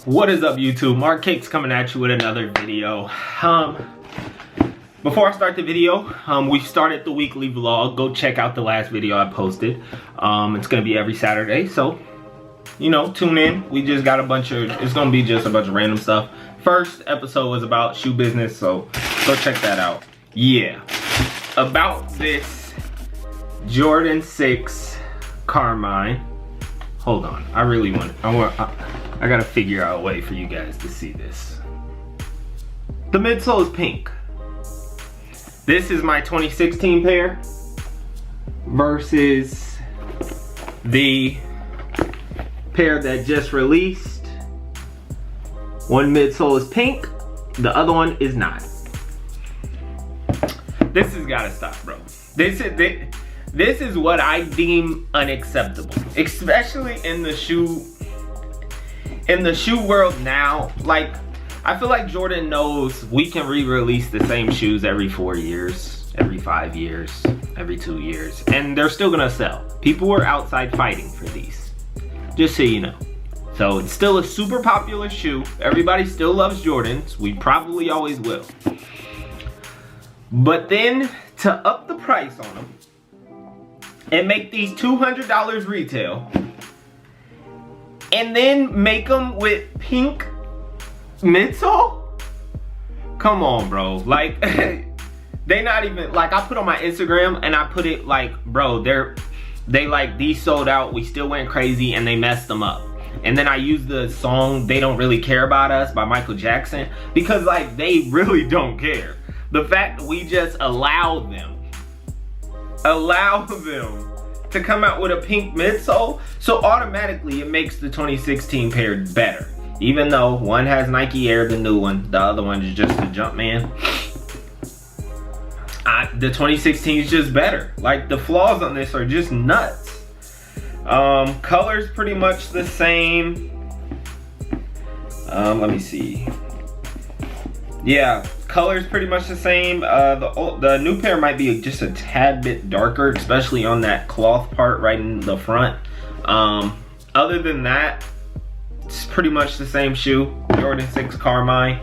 What is up, YouTube? Mark Cake's coming at you with another video. Before I start the video, we started the weekly vlog. Go check out the last video I posted. It's gonna be every Saturday, so you know, tune in. We just got a bunch of, it's gonna be just a bunch of random stuff. First episode was about shoe business, so go check that out. Yeah, about this Jordan 6 Carmine. Hold on, I really want it. I gotta figure out a way for you guys to see this. The midsole is pink. This is my 2016 pair versus the pair that just released. One midsole is pink, the other one is not. This has gotta stop, bro. This is what I deem unacceptable, especially in the shoe world now. Like, I feel like Jordan knows we can re-release the same shoes every 4 years, every 5 years, every 2 years, and they're still gonna sell. People were outside fighting for these, just so you know. So it's still a super popular shoe. Everybody still loves Jordans. We probably always will. But then to up the price on them and make these $200 retail, and then make them with pink midsole? Come on, bro. Like, they not even, like, I put on my Instagram and I put it like, bro, they like, these sold out, we still went crazy, and they messed them up. And then I used the song They Don't Really Care About Us by Michael Jackson, because like, they really don't care. The fact that we just allow them to come out with a pink midsole, so automatically it makes the 2016 pair better. Even though one has Nike Air, the new one, the other one is just the Jumpman. The 2016 is just better. Like, the flaws on this are just nuts. Color's pretty much the same. Let me see. Yeah, color's pretty much the same. The new pair might be just a tad bit darker, especially on that cloth part right in the front. Other than that, it's pretty much the same shoe. Jordan 6 Carmine.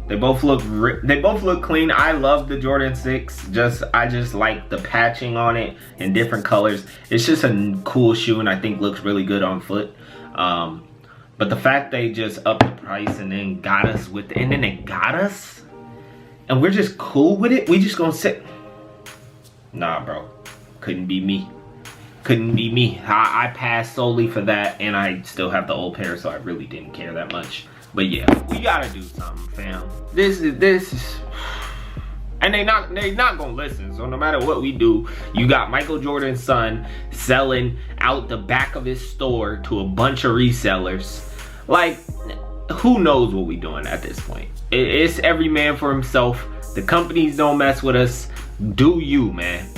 They both look clean. I love the Jordan 6. I just like the patching on it in different colors. It's just a cool shoe, and I think looks really good on foot. But the fact they just upped the price and then got us with it, and then they got us, and we're just cool with it. We just gonna sit. Nah, bro. Couldn't be me. Couldn't be me. I passed solely for that, and I still have the old pair, so I really didn't care that much. But yeah, we gotta do something, fam. This is, and they not gonna listen. So no matter what we do, you got Michael Jordan's son selling out the back of his store to a bunch of resellers. Like, who knows what we doing at this point? It's every man for himself. The companies don't mess with us. Do you, man?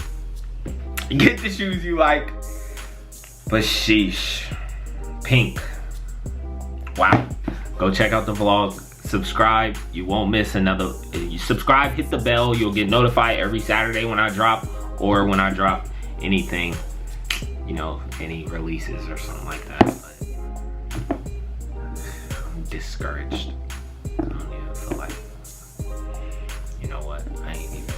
Get the shoes you like. But sheesh, pink. Wow. Go check out the vlog. Subscribe. You won't miss another. You subscribe, hit the bell. You'll get notified every Saturday when I drop, or when I drop anything, you know, any releases or something like that. But I'm discouraged. I don't even feel like, you know what? I ain't even